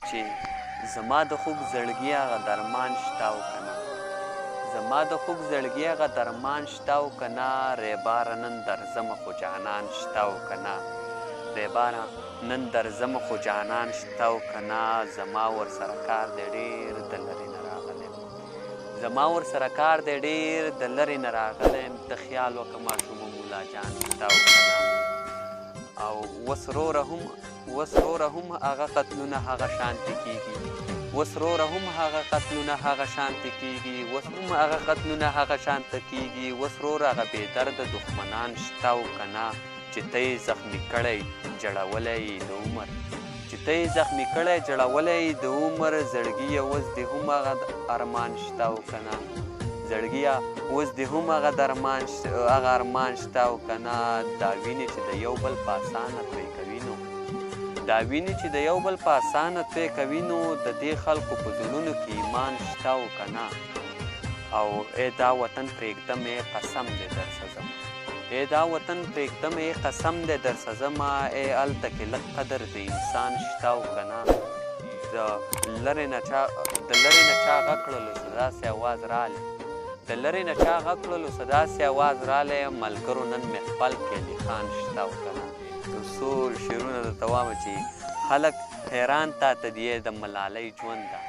چې زما د خوږ زړګي هغه درمان شته او که نه زما د خوږ زړګي هغه درمان شته او که نه ریباره نن درځمه خو جانان شته او که نه ریباره نن درځمه خو جانان شته او که نه زما ورسره کار دی ډېر د لرې نه راغلی زما ورسره کار دی ډېر د لرې نه راغلی ته خیال وکړه ماشومه مولا جان شته او که نه او وس وروره هم هغه قتلونه هغه شانتې کېږي وس وروره هم هغه قتلونه هغه شانتې کېږي وس هم هغه قتلونه هغه شانته کېږي وس وروره هغه بېدرده دښمنان شته او که نه چې ته یې زخمي کړی جړولی یې د عمر چې ته یې زخمي کړی جړولی یې د عمر زړګیه اوس دې هم هغه ارمان شته او که نه زړګیه اوس دې هم هغه ارمان شته او که نه دا وینې چې د یو بل په اسانه توی کوي نو دا وینې چې د یو بل په اسانه توی کوي نو د دې خلکو په زړونو کې ایمان شته او که نه او ای دا وطن پرېږدم ای قسم دې درڅه ځم ای دا وطن پرېږدم ای قسم دې درڅه ځمه ای هلته کې لږ قدر د انسان شته او که نه د لرې نه چا غږ کړلو څه داسې اواز رالی د لرې نه چا غږ کړلو څه داسې اواز رالی ملګرو نن مې خپل کیلي خان شته او که نه یو څو شعرونه درته وایم چې خلک حیران تاته دي د ملالۍ ژوند ده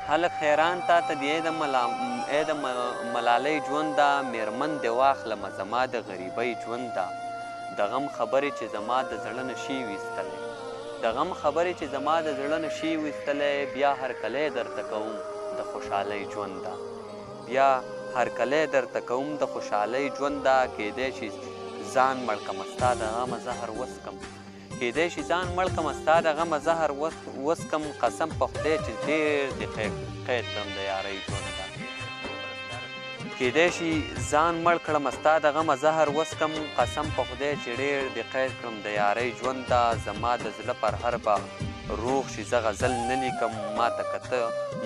خلک حیران تاته دي د ملالۍ ژوند ده میرمن دې واخلمه زما د غریبۍ ژوند ده د غم خبرې چې زما د زړه نه شي ویستلی د غم خبرې چې زما د زړه نه شي ویستلی بیا هرکلی درته کوم د خوشحالۍ ژوند ده بیا هرکلی درته کوم د خوشحالۍ ژوند ده کیدی شي ځان مړ کړمه ستا د غمه زهر وڅکم کیدی شي ځان مړ کړمه ستا د غمه زهر وڅکم قسم په خدای چې ډېر دې قید کړم د یارۍ ژوند ده کیدی شي ځان مړ کړمه ستا د غمه زهر وڅکم قسم په خدای چې ډېر دې قید کړم د یارۍ ژوند ده زما د زړه پر هر به روغ شي زه غزل نه لیکم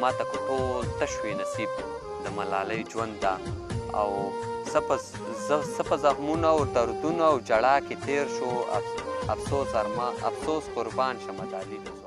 ماته که ټول تش وي نصیب د ملالۍ ژوند ده او څه په زخمونو او دردونو او جړا کې تیر شو افسوس قربان شمه د علي د